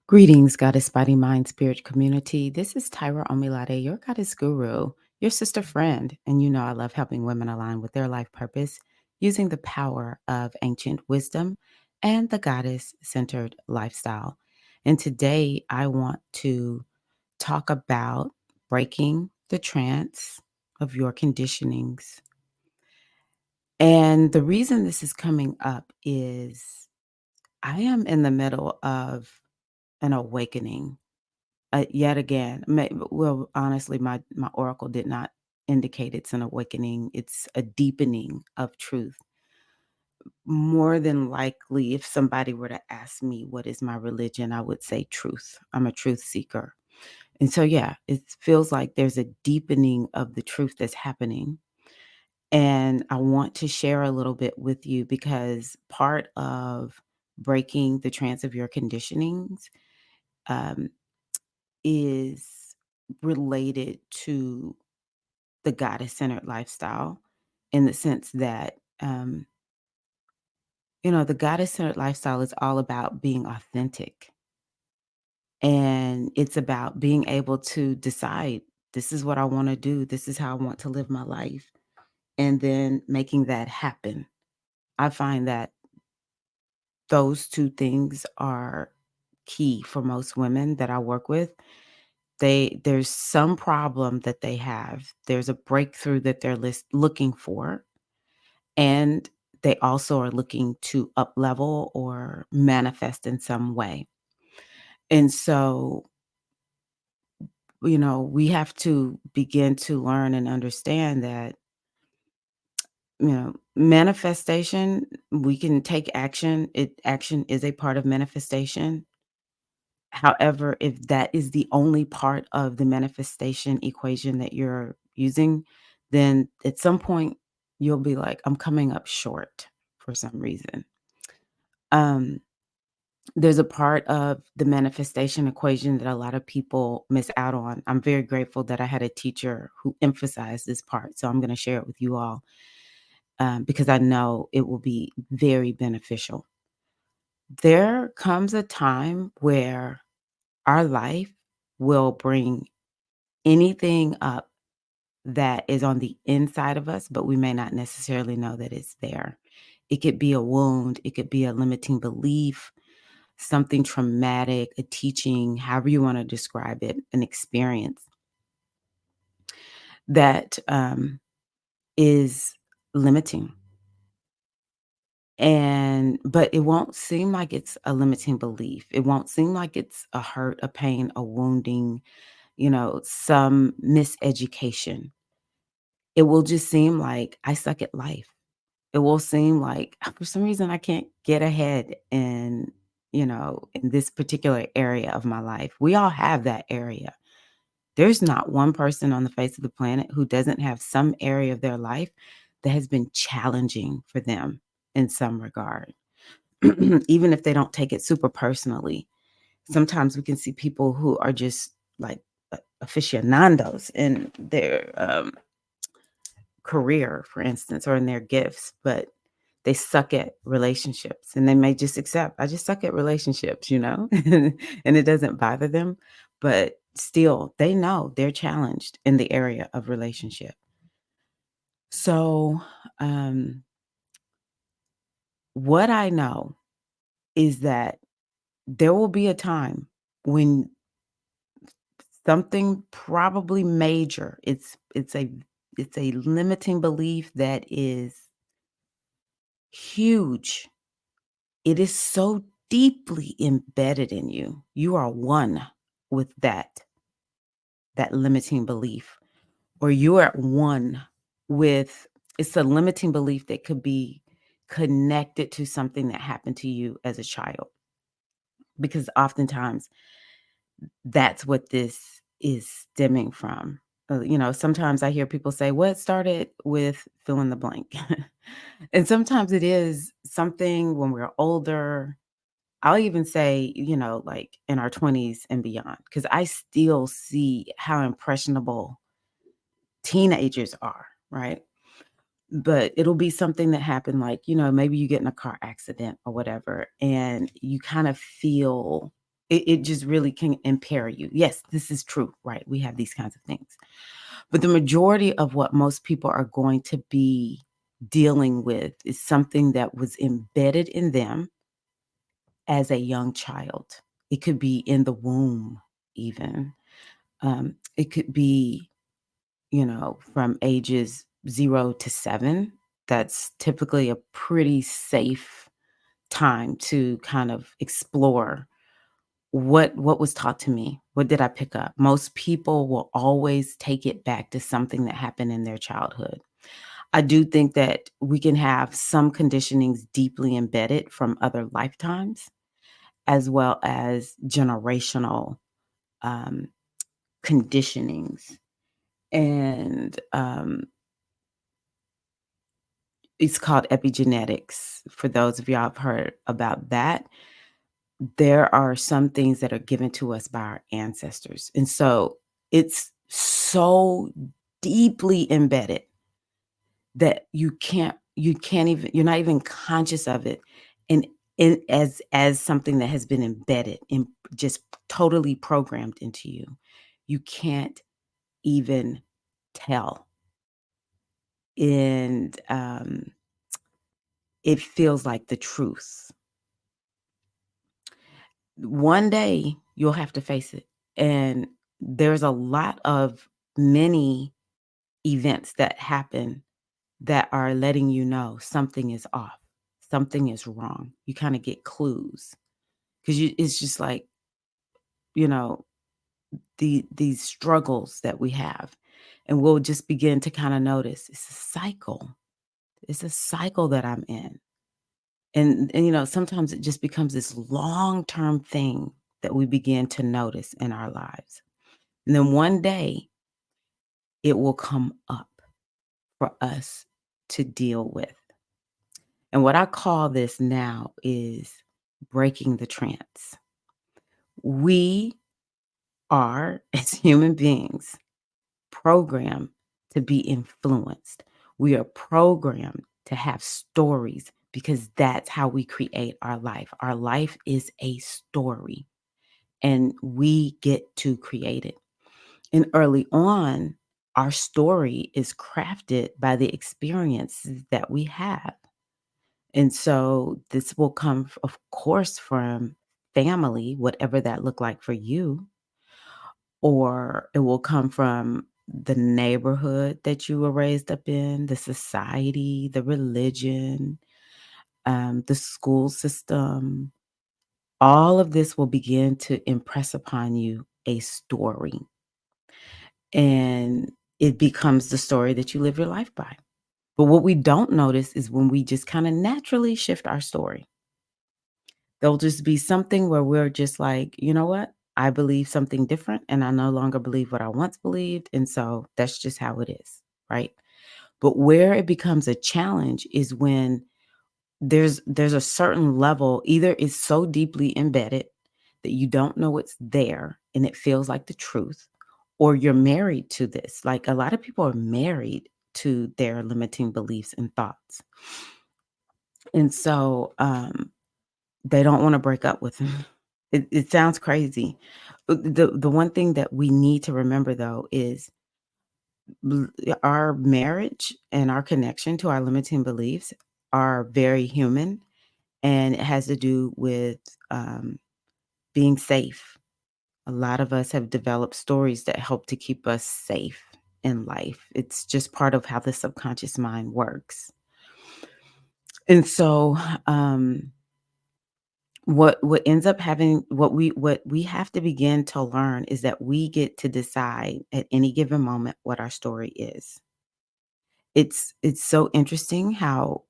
Greetings, Goddess Body Mind Spirit community. This is Tyra Omilade, your Goddess Guru, your sister friend. And you know I love helping women align with their life purpose using the power of ancient wisdom and the goddess centered lifestyle. And today I want to talk about breaking the trance of your conditionings. And the reason this is coming up is I am in the middle of an awakening. Yet again, well, honestly, my oracle did not indicate it's an awakening. It's a deepening of truth. More than likely, if somebody were to ask me what is my religion, I would say truth. I'm a truth seeker. And so, yeah, it feels like there's a deepening of the truth that's happening. And I want to share a little bit with you because part of breaking the trance of your conditionings um, is related to the goddess centered lifestyle in the sense that, the goddess centered lifestyle is all about being authentic and it's about being able to decide this is what I want to do, this is how I want to live my life, and then making that happen. I find that those two things are key for most women that I work with. There's some problem that they have. There's a breakthrough that they're looking for, and they also are looking to up level or manifest in some way. And so, we have to begin to learn and understand that, manifestation, we can take action. Action is a part of manifestation. However, if that is the only part of the manifestation equation that you're using, then at some point you'll be like, I'm coming up short for some reason. Um, there's a part of the manifestation equation that a lot of people miss out on. I'm very grateful that I had a teacher who emphasized this part. So I'm going to share it with you all because I know it will be very beneficial. There comes a time where our life will bring anything up that is on the inside of us, but we may not necessarily know that it's there. It could be a wound, it could be a limiting belief, something traumatic, a teaching, however you want to describe it, an experience that is limiting. But it won't seem like it's a limiting belief. It won't seem like it's a hurt, a pain, a wounding, some miseducation. It will just seem like I suck at life. It will seem like for some reason I can't get ahead in this particular area of my life. We all have that area. There's not one person on the face of the planet who doesn't have some area of their life that has been challenging for them in some regard. Even if they don't take it super personally. Sometimes we can see people who are just like aficionados in their career, for instance, or in their gifts, but they suck at relationships and they may just accept, I just suck at relationships, and it doesn't bother them. But still, they know they're challenged in the area of relationship. So, what I know is that there will be a time when something probably major, it's a limiting belief that is huge. It is so deeply embedded in you. You are one with that limiting belief, or you are one with it's a limiting belief that could be connected to something that happened to you as a child. Because oftentimes that's what this is stemming from. Sometimes I hear people say, "Well, it started with fill in the blank." And sometimes it is something when we're older. I'll even say, like in our 20s and beyond, because I still see how impressionable teenagers are, right? But it'll be something that happened, like, maybe you get in a car accident or whatever, and you kind of feel. It just really can impair you. Yes, this is true, right? We have these kinds of things. But the majority of what most people are going to be dealing with is something that was embedded in them as a young child. It could be in the womb, even. It could be, from ages 0 to 7. That's typically a pretty safe time to kind of explore what was taught to me. What did I pick up? Most people will always take it back to something that happened in their childhood. I do think that we can have some conditionings deeply embedded from other lifetimes, as well as generational um, conditionings. And it's called epigenetics. For those of y'all have heard about that, there are some things that are given to us by our ancestors. And so it's so deeply embedded that you can't even you're not even conscious of it, and as something that has been embedded and just totally programmed into you. You can't even tell. And it feels like the truth. One day you'll have to face it. And there's a lot of many events that happen that are letting you know something is off, something is wrong. You kind of get clues because it's just like, you know, these struggles that we have. And we'll just begin to kind of notice it's a cycle. It's a cycle that I'm in. And sometimes it just becomes this long-term thing that we begin to notice in our lives. And then one day it will come up for us to deal with. And what I call this now is breaking the trance. We are, as human beings, programmed to be influenced. We are programmed to have stories because that's how we create our life. Our life is a story, and we get to create it. And early on, our story is crafted by the experiences that we have. And so this will come, of course, from family, whatever that looked like for you, or it will come from the neighborhood that you were raised up in, the society, the religion, the school system. All of this will begin to impress upon you a story. And it becomes the story that you live your life by. But what we don't notice is when we just kind of naturally shift our story. There'll just be something where we're just like, you know what? I believe something different and I no longer believe what I once believed. And so that's just how it is. Right. But where it becomes a challenge is when there's a certain level, either it's so deeply embedded that you don't know it's there and it feels like the truth, or you're married to this. Like a lot of people are married to their limiting beliefs and thoughts. And so they don't wanna break up with him. It sounds crazy. The one thing that we need to remember, though, is our marriage and our connection to our limiting beliefs are very human, and it has to do with, being safe. A lot of us have developed stories that help to keep us safe in life. It's just part of how the subconscious mind works. And so, what ends up having what we have to begin to learn is that we get to decide at any given moment what our story is. It's so interesting how,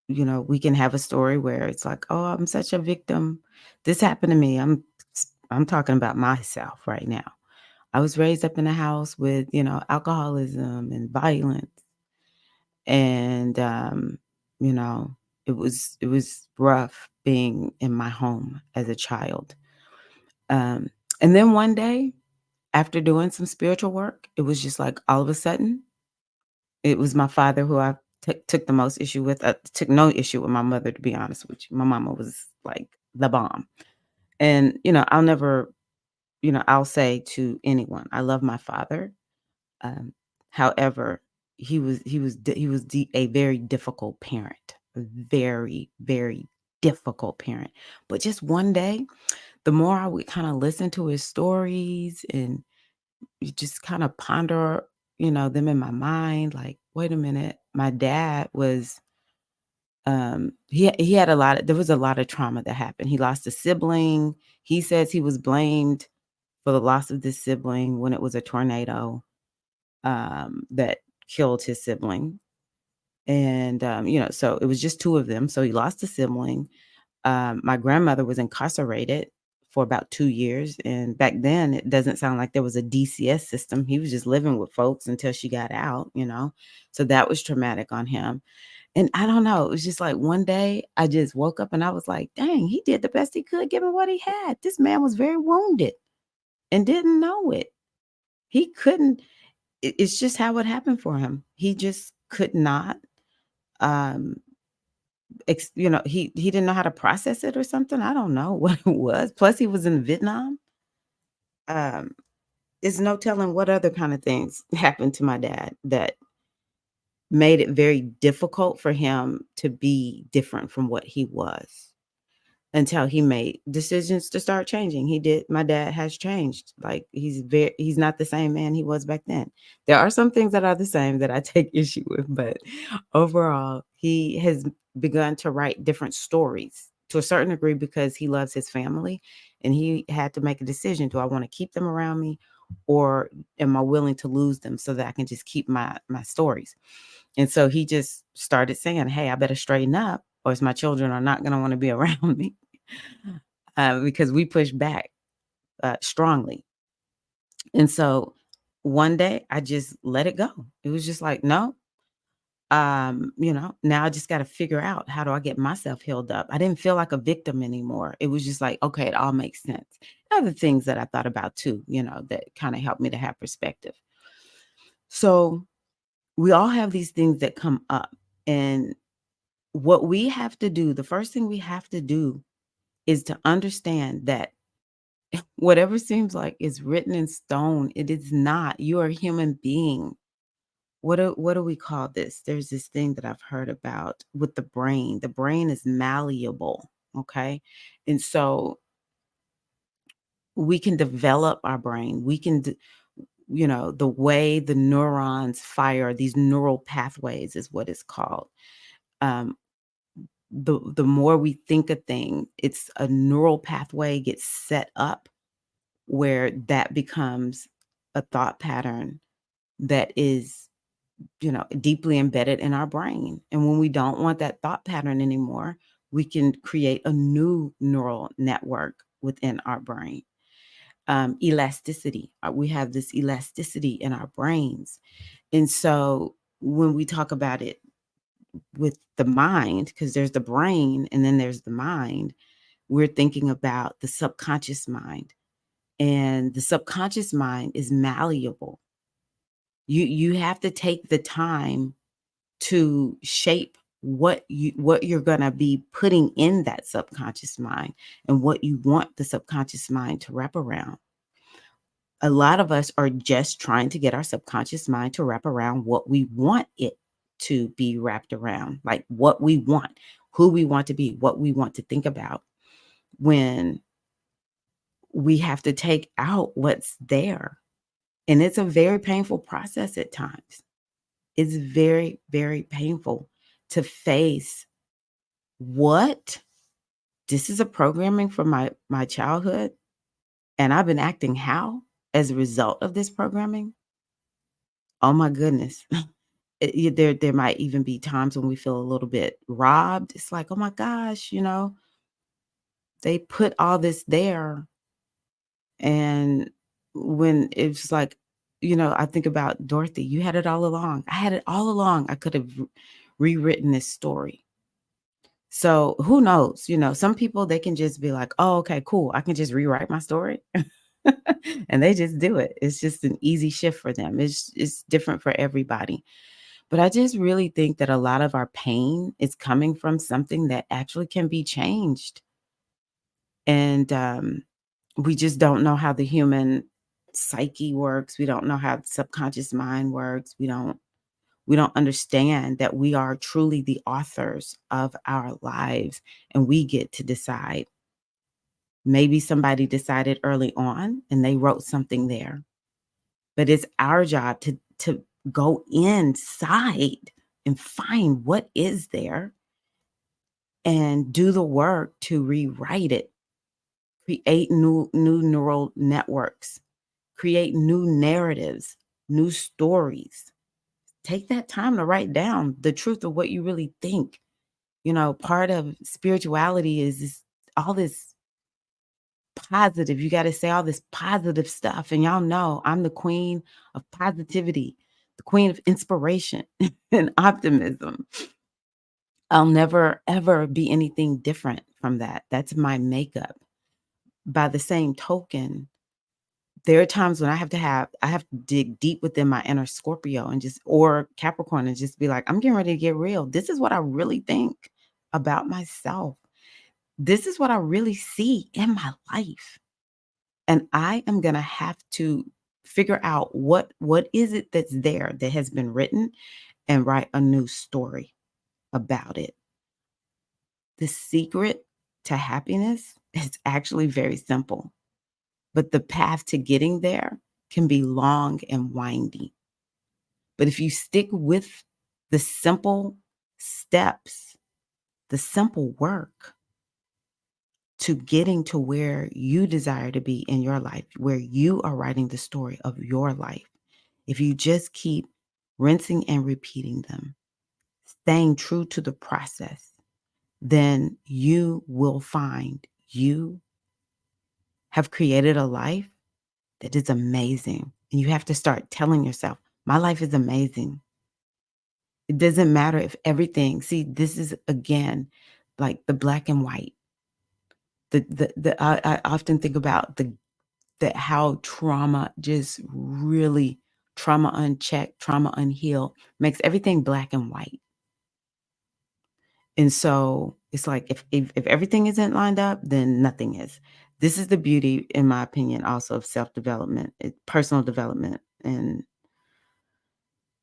we can have a story where it's like, "Oh, I'm such a victim. This happened to me." I'm talking about myself right now. I was raised up in a house with, alcoholism and violence, and you know, it was rough being in my home as a child. Um, and then one day, after doing some spiritual work, it was just like all of a sudden, it was my father who I took the most issue with. I took no issue with my mother, to be honest with you. My mama was like the bomb. And, I'll never, I'll say to anyone, I love my father. Um, However, he was a very difficult parent, a very, very difficult parent. But just one day, the more I would kind of listen to his stories and you just kind of ponder, them in my mind, like, wait a minute, my dad was he had there was a lot of trauma that happened. He lost a sibling. He says he was blamed for the loss of this sibling when it was a tornado that killed his sibling. And so it was just two of them. So he lost a sibling. My grandmother was incarcerated for about 2 years. And back then, it doesn't sound like there was a DCS system. He was just living with folks until she got out. So that was traumatic on him. And I don't know, it was just like one day I just woke up and I was like, dang, he did the best he could given what he had. This man was very wounded and didn't know it. He couldn't, it's just how it happened for him. He just could not, um, he didn't know how to process it or something. I don't know what it was. Plus, he was in Vietnam. Um, there's no telling what other kind of things happened to my dad that made it very difficult for him to be different from what he was. Until he made decisions to start changing. He did. My dad has changed. Like, he's not the same man he was back then. There are some things that are the same that I take issue with, but overall, he has begun to write different stories to a certain degree because he loves his family, and he had to make a decision. Do I wanna keep them around me, or am I willing to lose them so that I can just keep my stories? And so he just started saying, "Hey, I better straighten up, or else my children are not gonna wanna be around me." Because we push back strongly. And so one day I just let it go. It was just like, no, now I just got to figure out how do I get myself healed up. I didn't feel like a victim anymore. It was just like, okay, it all makes sense. Other things that I thought about too, that kind of helped me to have perspective. So we all have these things that come up. And what we have to do, the first thing we have to do is to understand that whatever seems like it's written in stone, it is not. You are a human being. What do we call this? There's this thing that I've heard about with the brain. The brain is malleable, okay? And so we can develop our brain. We can the way the neurons fire, these neural pathways is what it's called. Um, the more we think a thing, it's a neural pathway gets set up where that becomes a thought pattern that is, deeply embedded in our brain. And when we don't want that thought pattern anymore, we can create a new neural network within our brain. Elasticity. We have this elasticity in our brains. And so when we talk about it with the mind, because there's the brain and then there's the mind, we're thinking about the subconscious mind. And the subconscious mind is malleable. You have to take the time to shape what you're going to be putting in that subconscious mind and what you want the subconscious mind to wrap around. A lot of us are just trying to get our subconscious mind to wrap around what we want it to be wrapped around, like what we want, who we want to be, what we want to think about, when we have to take out what's there. And it's a very painful process at times. It's very, very painful to face what this is a programming from my childhood, and I've been acting how as a result of this programming. Oh my goodness. There might even be times when we feel a little bit robbed. It's like, oh my gosh, they put all this there. And when it's like, I think about Dorothy, you had it all along. I had it all along. I could have rewritten this story. So who knows? Some people, they can just be like, oh, okay, cool. I can just rewrite my story. And they just do it. It's just an easy shift for them. It's different for everybody. But I just really think that a lot of our pain is coming from something that actually can be changed. And we just don't know how the human psyche works. We don't know how the subconscious mind works. We don't understand that we are truly the authors of our lives and we get to decide. Maybe somebody decided early on and they wrote something there, but it's our job to go inside and find what is there and do the work to rewrite it, create new neural networks, create new narratives, new stories. Take that time to write down the truth of what you really think. Part of spirituality is all this positive. You got to say all this positive stuff. And y'all know I'm the queen of positivity, the queen of inspiration and optimism. I'll never, ever be anything different from that. That's my makeup. By the same token, there are times when I have to dig deep within my inner Scorpio and just or Capricorn and just be like, I'm getting ready to get real. This is what I really think about myself. This is what I really see in my life. And I am gonna have to figure out what is it that's there that has been written and write a new story about it. The secret to happiness is actually very simple, but the path to getting there can be long and windy. But if you stick with the simple steps, the simple work to getting to where you desire to be in your life, where you are writing the story of your life, if you just keep rinsing and repeating them, staying true to the process, then you will find you have created a life that is amazing. And you have to start telling yourself, my life is amazing. It doesn't matter if everything, see, this is again like the black and white. I often think about that how trauma just really trauma unchecked, trauma unhealed makes everything black and white. And so it's like if everything isn't lined up, then nothing is. This is the beauty, in my opinion, also of self-development, personal development, and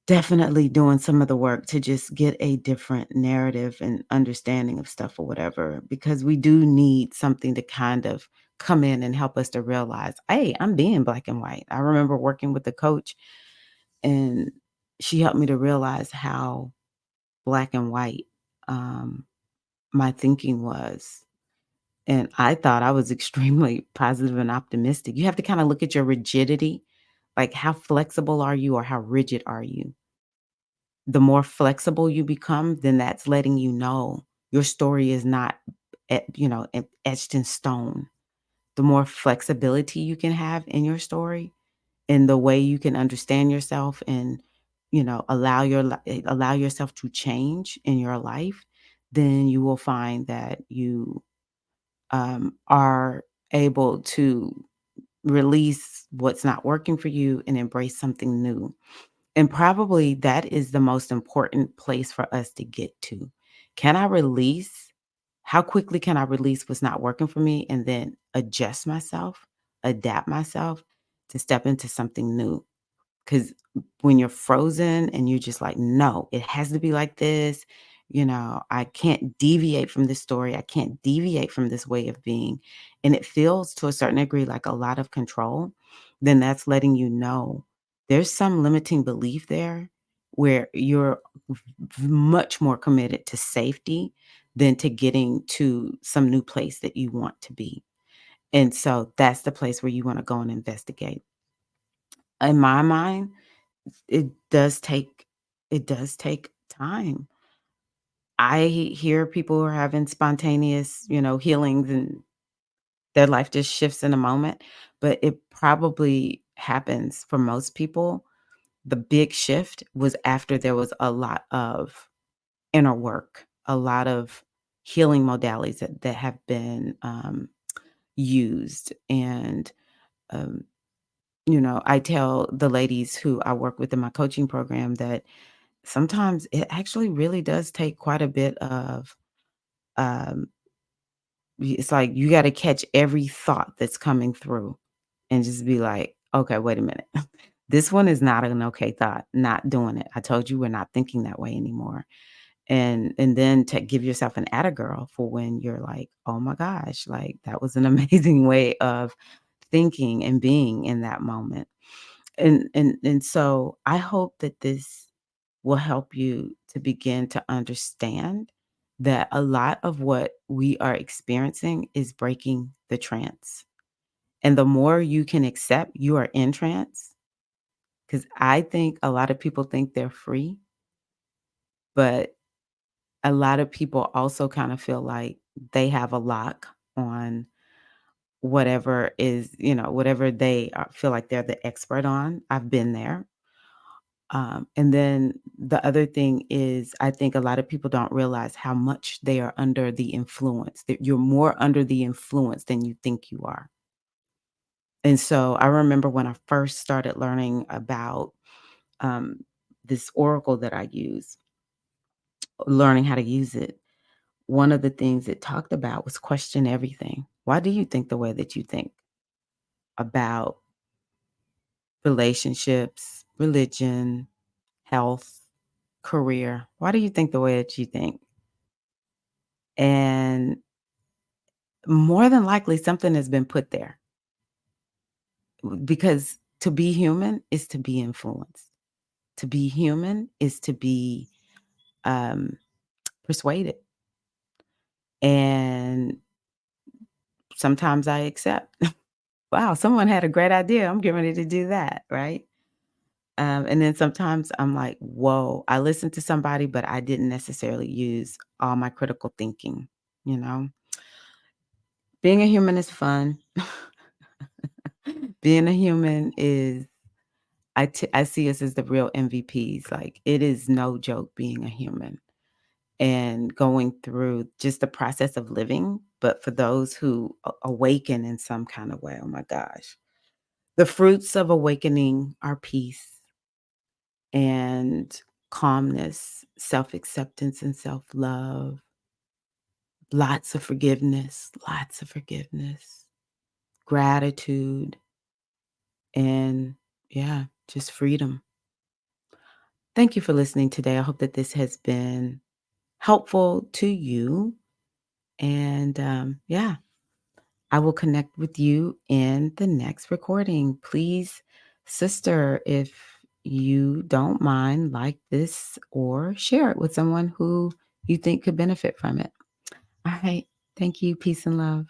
definitely doing some of the work to just get a different narrative and understanding of stuff or whatever, because we do need something to kind of come in and help us to realize, hey, I'm being black and white. I remember working with a coach and she helped me to realize how black and white my thinking was. And I thought I was extremely positive and optimistic. You have to kind of look at your rigidity, like how flexible are you or how rigid are you? The more flexible you become, then that's letting you know your story is not, etched in stone. The more flexibility you can have in your story and the way you can understand yourself and, allow yourself to change in your life, then you will find that you are able to release what's not working for you and embrace something new. And probably that is the most important place for us to get to. Can I release? How quickly can I release what's not working for me and then adjust myself, adapt myself to step into something new? Because when you're frozen and you're just like, no, it has to be like this, I can't deviate from this story. I can't deviate from this way of being. And it feels to a certain degree like a lot of control, then that's letting you know there's some limiting belief there where you're much more committed to safety than to getting to some new place that you want to be. And so that's the place where you want to go and investigate. In my mind, it does take it does take time. I hear people who are having spontaneous, healings and their life just shifts in a moment, but it probably happens for most people. The big shift was after there was a lot of inner work, a lot of healing modalities that have been used. And um, I tell the ladies who I work with in my coaching program that sometimes it actually really does take quite a bit of um, It's like you gotta catch every thought that's coming through and just be like, "Okay, wait a minute. This one is not an okay thought. Not doing it. I told you we're not thinking that way anymore." And then to give yourself an atta girl for when you're like, "Oh my gosh, like, that was an amazing way of thinking and being in that moment." And so I hope that this will help you to begin to understand that a lot of what we are experiencing is breaking the trance. And the more you can accept you are in trance, because I think a lot of people think they're free, but a lot of people also kind of feel like they have a lock on whatever is, whatever they feel like they're the expert on. I've been there. And then the other thing is, I think a lot of people don't realize how much they are under the influence, that you're more under the influence than you think you are. And so I remember when I first started learning about um, this oracle that I use, learning how to use it. One of the things it talked about was question everything. Why do you think the way that you think about relationships, religion, health, career? Why do you think the way that you think? And more than likely, something has been put there because to be human is to be influenced. To be human is to be um, persuaded. And sometimes I accept, wow, someone had a great idea. I'm getting ready to do that. Right. And then sometimes I'm like, whoa, I listened to somebody, but I didn't necessarily use all my critical thinking. You know, being a human is fun. Being a human is, I see us as the real MVPs. Like, it is no joke being a human and going through just the process of living. But for those who awaken in some kind of way, oh my gosh, the fruits of awakening are peace and calmness, self acceptance and self love, lots of forgiveness, gratitude, and yeah, just freedom. Thank you for listening today. I hope that this has been helpful to you. And yeah, I will connect with you in the next recording. Please, sister, if you don't mind, like this or share it with someone who you think could benefit from it. All right. Thank you. Peace and love.